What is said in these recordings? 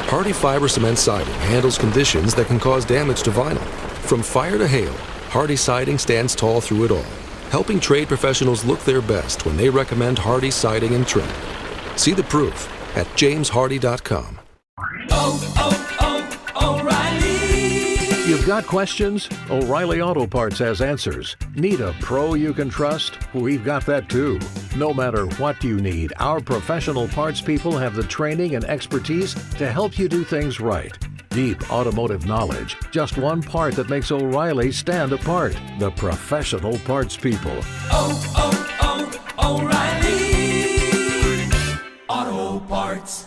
Hardy Fiber Cement Siding handles conditions that can cause damage to vinyl. From fire to hail, Hardy Siding stands tall through it all, helping trade professionals look their best when they recommend Hardy Siding and Trim. See the proof at jameshardy.com. O'Reilly! You've got questions? O'Reilly Auto Parts has answers. Need a pro you can trust? We've got that too. No matter what you need, our professional parts people have the training and expertise to help you do things right. Deep automotive knowledge. Just one part that makes O'Reilly stand apart. The professional parts people. O'Reilly Auto Parts.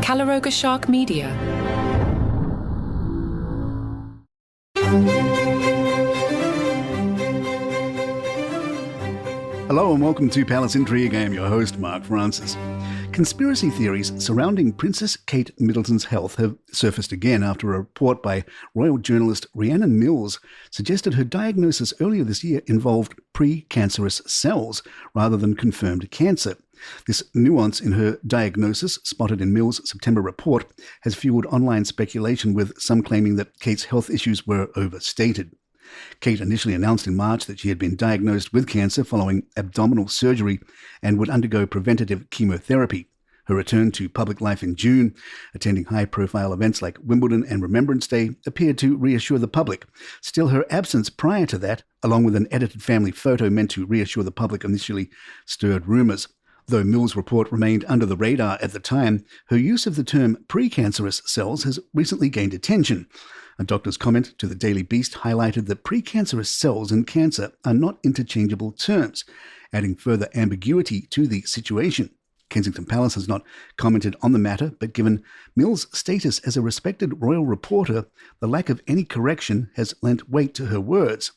Calaroga Shark Media. Hello and welcome to Palace Intrigue. I am your host, Mark Francis. Conspiracy theories surrounding Princess Kate Middleton's health have surfaced again after a report by royal journalist Rhiannon Mills suggested her diagnosis earlier this year involved pre-cancerous cells rather than confirmed cancer. This nuance in her diagnosis, spotted in Mills' September report, has fueled online speculation, with some claiming that Kate's health issues were overstated. Kate initially announced in March that she had been diagnosed with cancer following abdominal surgery and would undergo preventative chemotherapy. Her return to public life in June, attending high-profile events like Wimbledon and Remembrance Day, appeared to reassure the public. Still, her absence prior to that, along with an edited family photo meant to reassure the public, initially stirred rumours. Though Mills' report remained under the radar at the time, her use of the term pre-cancerous cells has recently gained attention. A doctor's comment to the Daily Beast highlighted that pre-cancerous cells and cancer are not interchangeable terms, adding further ambiguity to the situation. Kensington Palace has not commented on the matter, but given Mills' status as a respected royal reporter, the lack of any correction has lent weight to her words.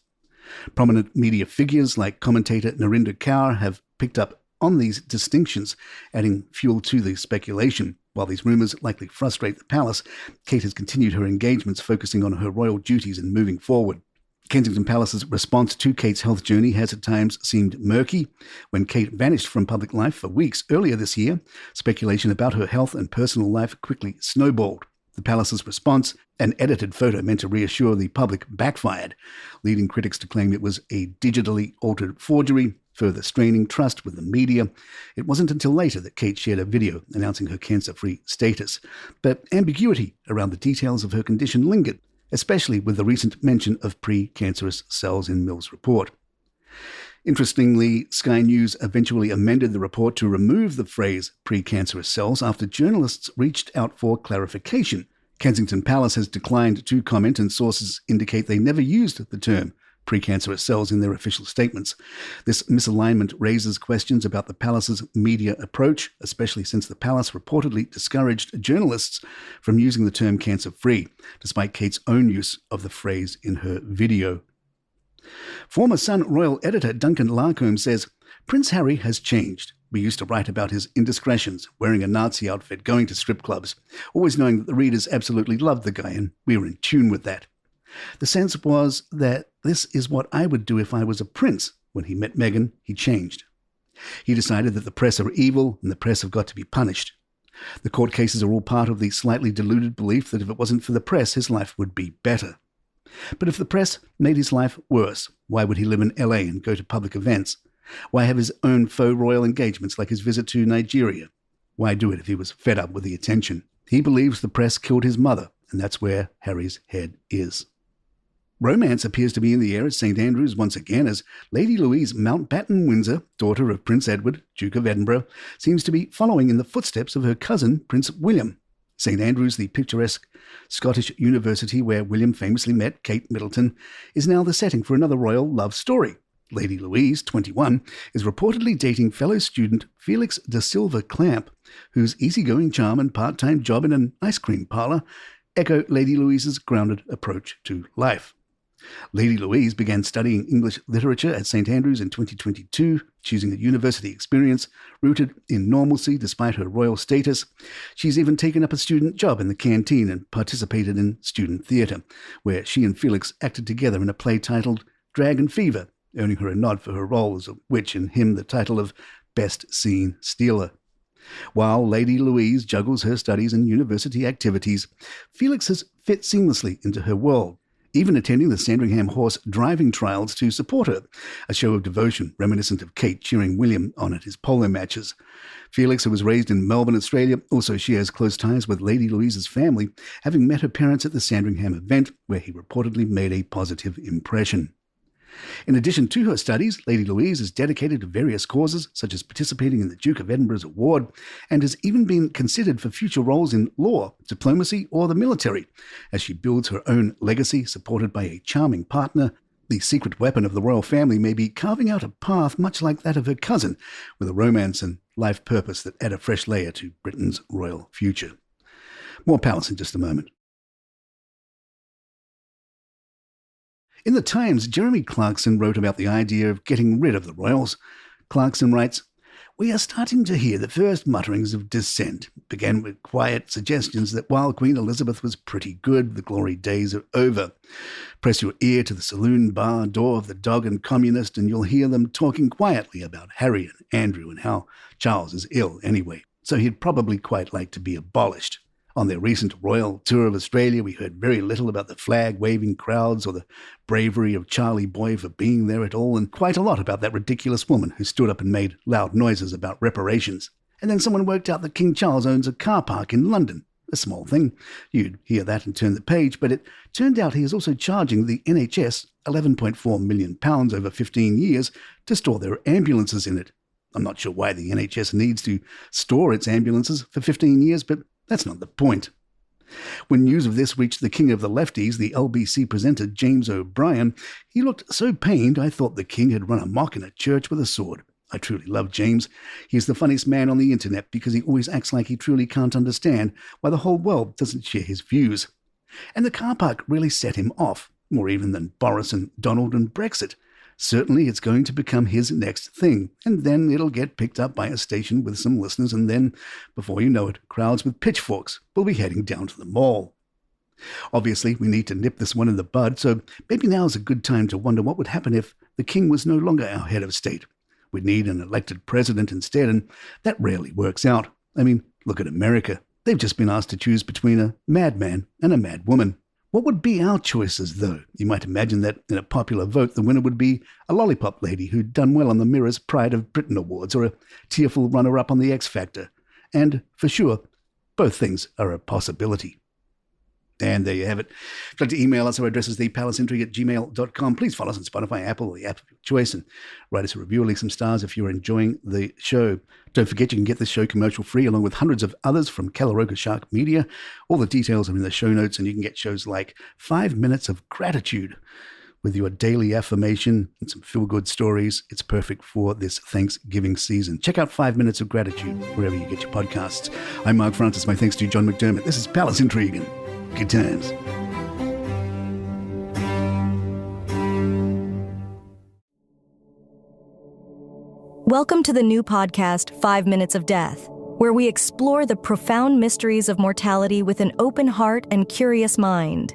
Prominent media figures like commentator Narinder Kaur have picked up on these distinctions, adding fuel to the speculation. While these rumours likely frustrate the palace, Kate has continued her engagements, focusing on her royal duties and moving forward. Kensington Palace's response to Kate's health journey has at times seemed murky. When Kate vanished from public life for weeks earlier this year, speculation about her health and personal life quickly snowballed. The palace's response, an edited photo meant to reassure the public, backfired, leading critics to claim it was a digitally altered forgery, further straining trust with the media. It wasn't until later that Kate shared a video announcing her cancer-free status. But ambiguity around the details of her condition lingered, especially with the recent mention of pre-cancerous cells in Mills' report. Interestingly, Sky News eventually amended the report to remove the phrase pre-cancerous cells after journalists reached out for clarification. Kensington Palace has declined to comment, and sources indicate they never used the term pre-cancerous cells in their official statements. This misalignment raises questions about the palace's media approach, especially since the palace reportedly discouraged journalists from using the term cancer-free, despite Kate's own use of the phrase in her video. Former Sun royal editor Duncan Larcombe says, "Prince Harry has changed. We used to write about his indiscretions, wearing a Nazi outfit, going to strip clubs, always knowing that the readers absolutely loved the guy, and we were in tune with that. The sense was that this is what I would do if I was a prince. When he met Meghan, he changed. He decided that the press are evil and the press have got to be punished. The court cases are all part of the slightly deluded belief that if it wasn't for the press, his life would be better. But if the press made his life worse, why would he live in LA and go to public events? Why have his own faux royal engagements like his visit to Nigeria? Why do it if he was fed up with the attention? He believes the press killed his mother, and that's where Harry's head is." Romance appears to be in the air at St Andrews once again, as Lady Louise Mountbatten-Windsor, daughter of Prince Edward, Duke of Edinburgh, seems to be following in the footsteps of her cousin, Prince William. St Andrews, the picturesque Scottish university where William famously met Kate Middleton, is now the setting for another royal love story. Lady Louise, 21, is reportedly dating fellow student Felix de Silva Clamp, whose easygoing charm and part-time job in an ice cream parlour echo Lady Louise's grounded approach to life. Lady Louise began studying English literature at St Andrews in 2022, choosing a university experience rooted in normalcy despite her royal status. She's even taken up a student job in the canteen and participated in student theatre, where she and Felix acted together in a play titled Dragon Fever, earning her a nod for her role as a witch and him the title of Best Scene Stealer. While Lady Louise juggles her studies and university activities, Felix has fit seamlessly into her world, even attending the Sandringham horse driving trials to support her, a show of devotion reminiscent of Kate cheering William on at his polo matches. Felix, who was raised in Melbourne, Australia, also shares close ties with Lady Louise's family, having met her parents at the Sandringham event, where he reportedly made a positive impression. In addition to her studies, Lady Louise is dedicated to various causes, such as participating in the Duke of Edinburgh's award, and has even been considered for future roles in law, diplomacy, or the military, as she builds her own legacy supported by a charming partner. The secret weapon of the royal family may be carving out a path much like that of her cousin, with a romance and life purpose that add a fresh layer to Britain's royal future. More Palace in just a moment. In the Times, Jeremy Clarkson wrote about the idea of getting rid of the royals. Clarkson writes, "We are starting to hear the first mutterings of dissent. It began with quiet suggestions that while Queen Elizabeth was pretty good, the glory days are over. Press your ear to the saloon bar door of the Dog and Communist and you'll hear them talking quietly about Harry and Andrew and how Charles is ill anyway, so he'd probably quite like to be abolished. On their recent royal tour of Australia, we heard very little about the flag-waving crowds or the bravery of Charlie Boy for being there at all, and quite a lot about that ridiculous woman who stood up and made loud noises about reparations. And then someone worked out that King Charles owns a car park in London. A small thing. You'd hear that and turn the page, but it turned out he is also charging the NHS £11.4 million over 15 years to store their ambulances in it. I'm not sure why the NHS needs to store its ambulances for 15 years, but that's not the point. When news of this reached the king of the lefties, the LBC presenter James O'Brien, he looked so pained I thought the king had run amok in a church with a sword. I truly love James. He's the funniest man on the internet because he always acts like he truly can't understand why the whole world doesn't share his views. And the car park really set him off, more even than Boris and Donald and Brexit. Certainly it's going to become his next thing, and then it'll get picked up by a station with some listeners, and then, before you know it, crowds with pitchforks will be heading down to the mall. Obviously, we need to nip this one in the bud, so maybe now is a good time to wonder what would happen if the king was no longer our head of state. We'd need an elected president instead, and that rarely works out. I mean, look at America. They've just been asked to choose between a madman and a mad woman. What would be our choices, though? You might imagine that in a popular vote, the winner would be a lollipop lady who'd done well on the Mirror's Pride of Britain Awards, or a tearful runner-up on the X Factor. And, for sure, both things are a possibility. And there you have it. If you'd like to email us, our address is thepalaceintrigue@gmail.com. Please follow us on Spotify, Apple, or the app of your choice, and write us a review or leave some stars if you're enjoying the show. Don't forget you can get this show commercial-free along with hundreds of others from Calaroga Shark Media. All the details are in the show notes, and you can get shows like 5 Minutes of Gratitude with your daily affirmation and some feel-good stories. It's perfect for this Thanksgiving season. Check out 5 Minutes of Gratitude wherever you get your podcasts. I'm Mark Francis. My thanks to John McDermott. This is Palace Intrigue, and good times. Welcome to the new podcast, 5 Minutes of Death, where we explore the profound mysteries of mortality with an open heart and curious mind.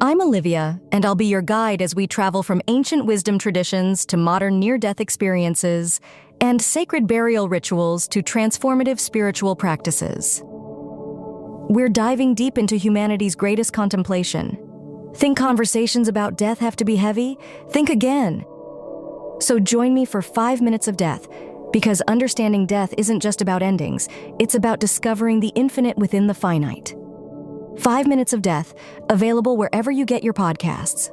I'm Olivia, and I'll be your guide as we travel from ancient wisdom traditions to modern near-death experiences and sacred burial rituals to transformative spiritual practices. We're diving deep into humanity's greatest contemplation. Think conversations about death have to be heavy? Think again. So join me for 5 Minutes of Death, because understanding death isn't just about endings, it's about discovering the infinite within the finite. 5 Minutes of Death, available wherever you get your podcasts.